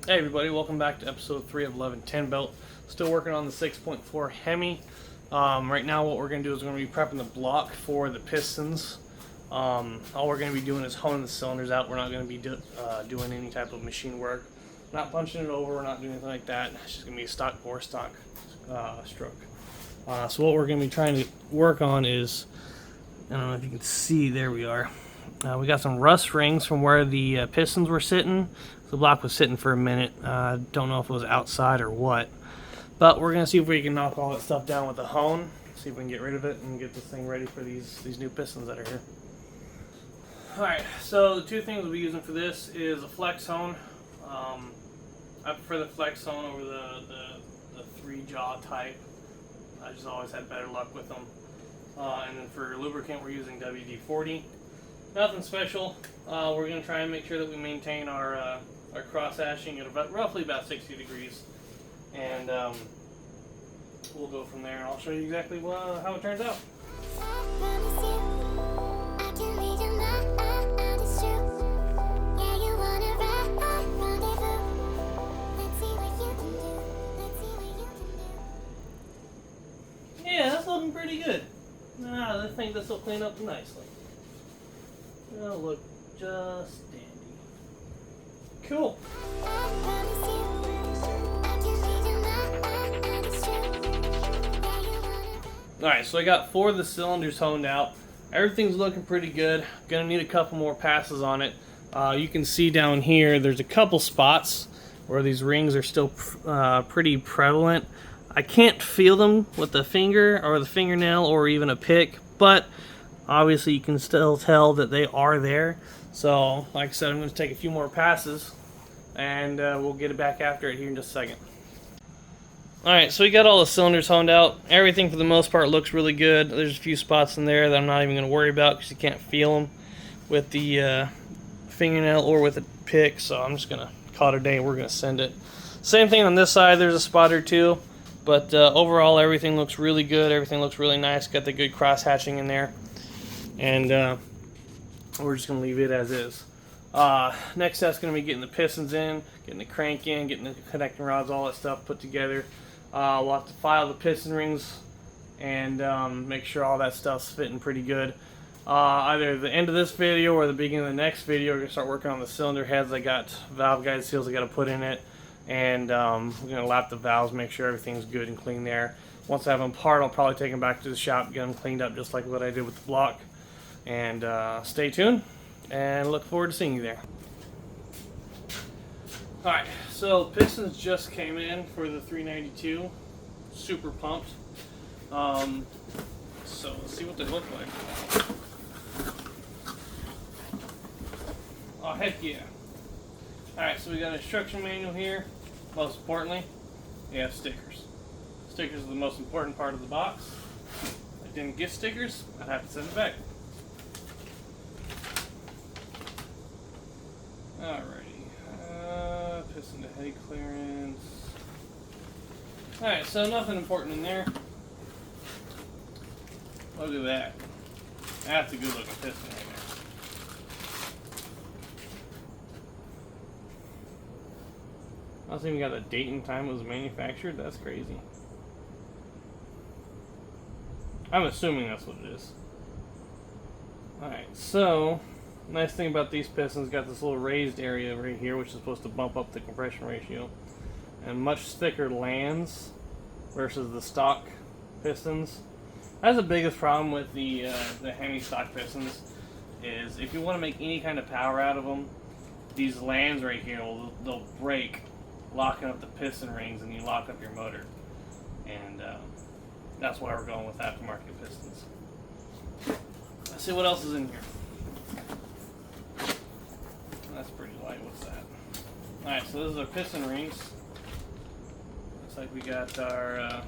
Hey everybody, welcome back to episode 3 of 1110 Belt. Still working on the 6.4 Hemi. Right now what we're going to do is we're going to be prepping the block for the pistons. All we're going to be doing is honing the cylinders out. We're not going to be doing any type of machine work. Not punching it over, we're not doing anything like that. It's just going to be a stock bore, stock stroke. So what we're going to be trying to work on is, I don't know if you can see, there we are. We got some rust rings from where the pistons were sitting. The block was sitting for a minute. Don't know if it was outside or what. But we're going to see if we can knock all that stuff down with a hone. See if we can get rid of it and get this thing ready for these new pistons that are here. Alright, so the two things we'll be using for this is a flex hone. I prefer the flex hone over the 3-jaw type. I just always had better luck with them. And then for lubricant we're using WD-40. Nothing special. We're going to try and make sure that we maintain our cross hashing at roughly about 60 degrees. And we'll go from there. I'll show you exactly how it turns out. Yeah, that's looking pretty good. I think this will clean up nicely. It'll look just dandy. Cool. Alright, so I got 4 of the cylinders honed out. Everything's looking pretty good. Gonna need a couple more passes on it. You can see down here there's a couple spots where these rings are still pretty prevalent. I can't feel them with the finger or the fingernail or even a pick, but obviously you can still tell that they are there. So like I said, I'm going to take a few more passes and we'll get it back after it here in just a second. Alright, so we got all the cylinders honed out. Everything for the most part looks really good. There's a few spots in there that I'm not even going to worry about because you can't feel them with the fingernail or with a pick. So I'm just going to call it a day and we're going to send it. Same thing on this side, there's a spot or two. But overall everything looks really good. Everything looks really nice. Got the good cross hatching in there. And we're just going to leave it as is. Next step's going to be getting the pistons in, getting the crank in, getting the connecting rods, all that stuff put together. We'll have to file the piston rings and make sure all that stuff's fitting pretty good. Either the end of this video or the beginning of the next video, we're going to start working on the cylinder heads. I got valve guide seals I got to put in it. And we're going to lap the valves, make sure everything's good and clean there. Once I have them apart, I'll probably take them back to the shop, get them cleaned up just like what I did with the block. And stay tuned, and look forward to seeing you there. Alright, so pistons just came in for the 392. Super pumped. So let's see what they look like. Oh, heck yeah. Alright, so we got an instruction manual here. Most importantly, we have stickers. Stickers are the most important part of the box. If I didn't get stickers, I'd have to send it back. Alrighty. Piston to head clearance. Alright, so nothing important in there. Look at that. That's a good looking piston right there. I also even got a date and time it was manufactured. That's crazy. I'm assuming that's what it is. Alright, so nice thing about these pistons, got this little raised area right here which is supposed to bump up the compression ratio. And much thicker lands versus the stock pistons. That's the biggest problem with the Hemi stock pistons, is if you want to make any kind of power out of them, these lands right here, they'll break, locking up the piston rings, and you lock up your motor. And that's why we're going with aftermarket pistons. Let's see what else is in here. That's pretty light. What's that? Alright, so those are piston rings. Looks like we got our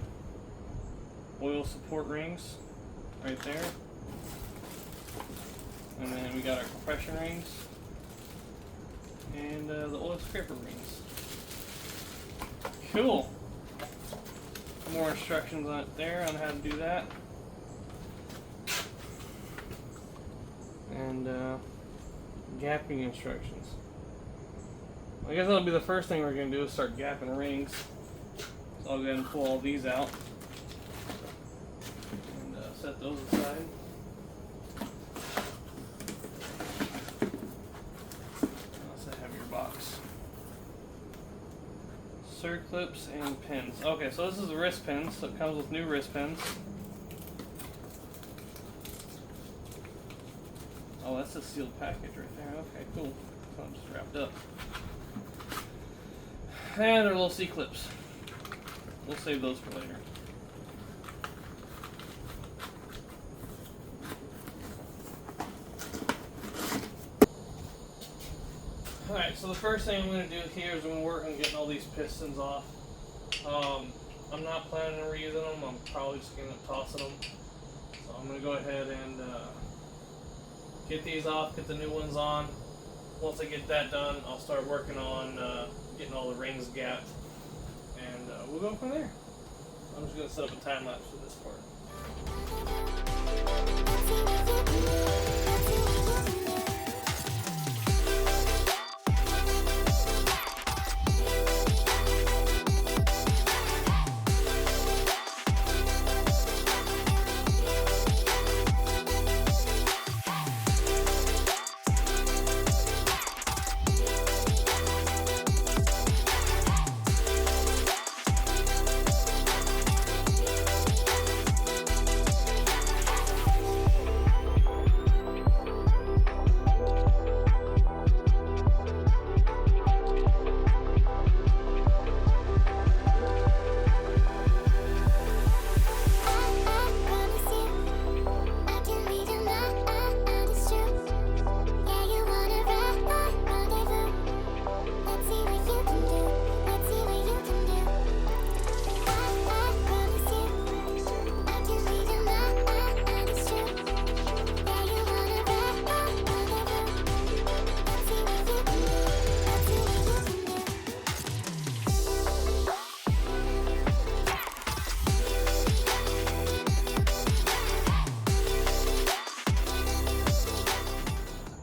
oil support rings right there. And then we got our compression rings. And the oil scraper rings. Cool. More instructions on it there on how to do that. And gapping instructions. I guess that'll be the first thing we're going to do is start gapping rings. So I'll go ahead and pull all these out and set those aside. That's a heavier box. Circlips and pins. Okay, so this is the wrist pins. So it comes with new wrist pins. Oh, that's a sealed package right there. Okay, cool. So I'm just wrapped up. And they're little C-clips. We'll save those for later. Alright, so the first thing I'm going to do here is I'm going to work on getting all these pistons off. I'm not planning on reusing them. I'm probably just going to tossing them. So I'm going to go ahead and get these off, get the new ones on. Once I get that done, I'll start working on getting all the rings gapped, and we'll go from there. I'm just going to set up a time lapse for this part.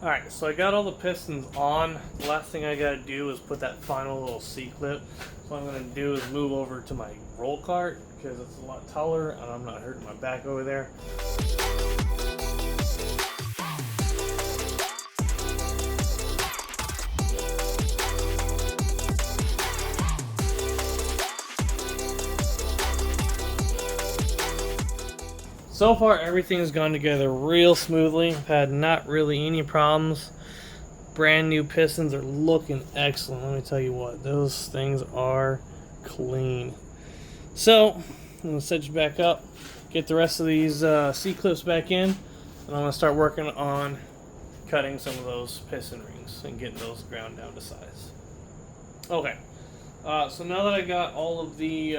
Alright, so I got all the pistons on. The last thing I gotta do is put that final little C-clip. So what I'm gonna do is move over to my roll cart because it's a lot taller and I'm not hurting my back over there. So far, everything has gone together real smoothly. I've had not really any problems. Brand new pistons are looking excellent. Let me tell you what, those things are clean. So, I'm going to set you back up, get the rest of these C-clips back in, and I'm going to start working on cutting some of those piston rings and getting those ground down to size. Okay, so now that I got all of the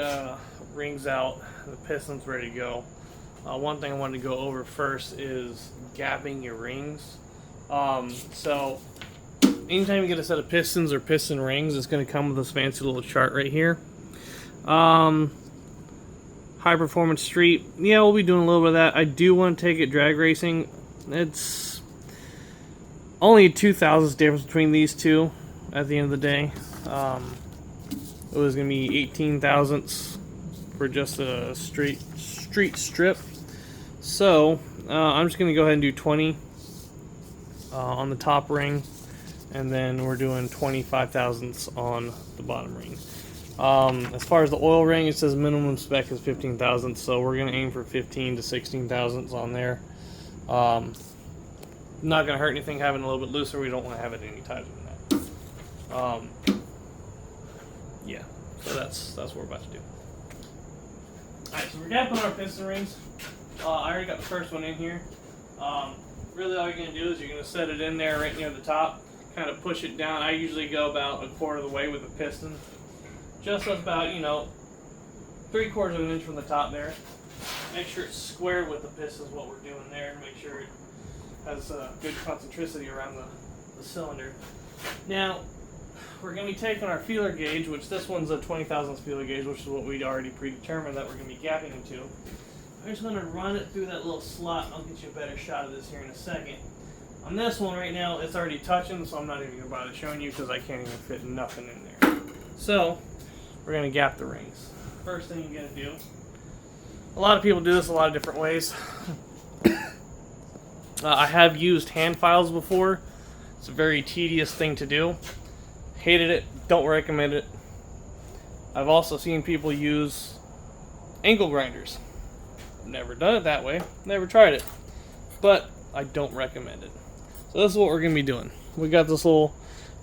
rings out, the pistons ready to go, one thing I wanted to go over first is gapping your rings. So anytime you get a set of pistons or piston rings, it's going to come with this fancy little chart right here. High performance street, yeah, we'll be doing a little bit of that. I do want to take it drag racing. It's only 2/1000ths difference between these two at the end of the day. It was going to be 18/1000ths for just a street strip. So I'm just going to go ahead and do 20 on the top ring, and then we're doing 25/1000ths on the bottom ring. As far as the oil ring, it says minimum spec is 15/1000ths, so we're going to aim for 15 to 16/1000ths on there. Not going to hurt anything having a little bit looser. We don't want to have it any tighter than that. Yeah, so that's what we're about to do. Alright, so we're gapping our piston rings. I already got the first one in here. Really all you're going to do is you're going to set it in there right near the top, kind of push it down. I usually go about 1/4 of the way with the piston. Just about, 3/4 of an inch from the top there. Make sure it's squared with the piston is what we're doing there. Make sure it has good concentricity around the cylinder. Now, we're going to be taking our feeler gauge, which this one's a 20/1000ths feeler gauge, which is what we'd already predetermined that we're going to be gapping into. I'm just going to run it through that little slot. I'll get you a better shot of this here in a second. On this one right now, it's already touching, so I'm not even going to bother showing you because I can't even fit nothing in there. So, we're going to gap the rings. First thing you got to do, a lot of people do this a lot of different ways. I have used hand files before. It's a very tedious thing to do. Hated it, don't recommend it. I've also seen people use angle grinders. Never done it that way, never tried it, but I don't recommend it. So this is what we're going to be doing. We got this little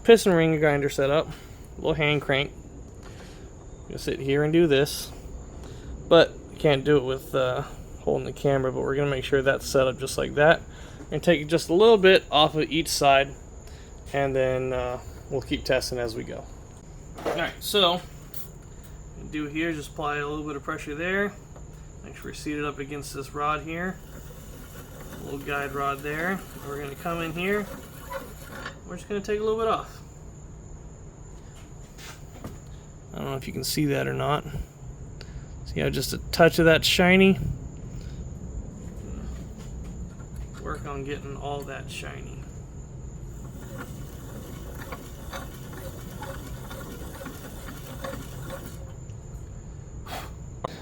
piston ring grinder set up, little hand crank. I'm going to sit here and do this, but I can't do it with holding the camera, but we're going to make sure that's set up just like that. And take just a little bit off of each side, and then we'll keep testing as we go. Alright, so what we do here is just apply a little bit of pressure there. Make sure we're seated up against this rod here. A little guide rod there. We're going to come in here. We're just going to take a little bit off. I don't know if you can see that or not. See how just a touch of that shiny? Work on getting all that shiny.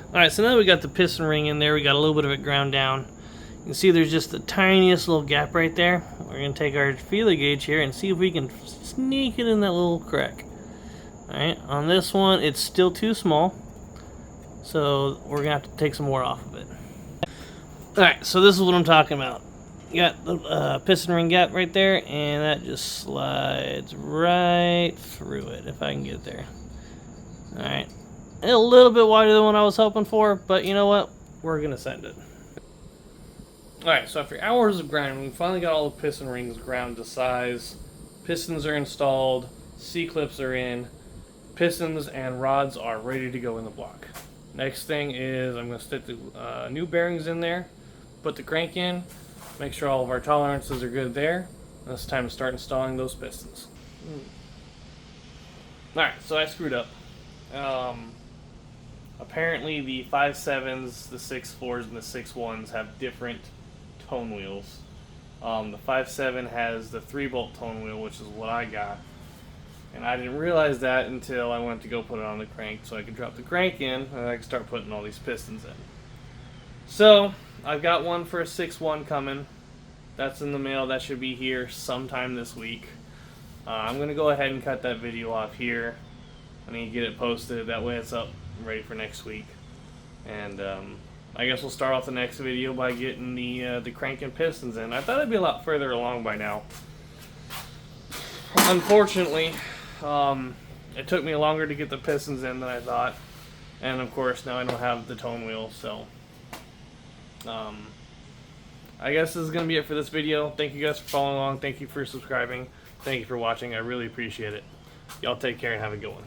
Alright, so now we got the piston ring in there. We got a little bit of it ground down. You can see there's just the tiniest little gap right there. We're going to take our feeler gauge here and see if we can sneak it in that little crack. Alright, on this one it's still too small, so we're going to have to take some more off of it. Alright, so this is what I'm talking about. You got the piston ring gap right there, and that just slides right through it, if I can get there. Alright, a little bit wider than what I was hoping for, but you know what? We're going to send it. Alright, so after hours of grinding, we finally got all the piston rings ground to size. Pistons are installed, C-clips are in, pistons and rods are ready to go in the block. Next thing is I'm going to stick the new bearings in there, put the crank in, make sure all of our tolerances are good there. And it's time to start installing those pistons. Alright, so I screwed up. Apparently the 5.7s, the 6.4s, and the 6.1s have different tone wheels. The 5.7 has the 3-bolt tone wheel, which is what I got. And I didn't realize that until I went to go put it on the crank so I could drop the crank in and I could start putting all these pistons in. So, I've got one for a 6.1 coming. That's in the mail. That should be here sometime this week. I'm going to go ahead and cut that video off here. I need to get it posted. That way it's up and ready for next week. And I guess we'll start off the next video by getting the crank and pistons in. I thought I'd be a lot further along by now. Unfortunately, it took me longer to get the pistons in than I thought. And of course now I don't have the tone wheel, so I guess this is going to be it for this video. Thank you guys for following along. Thank you for subscribing. Thank you for watching. I really appreciate it. Y'all take care and have a good one.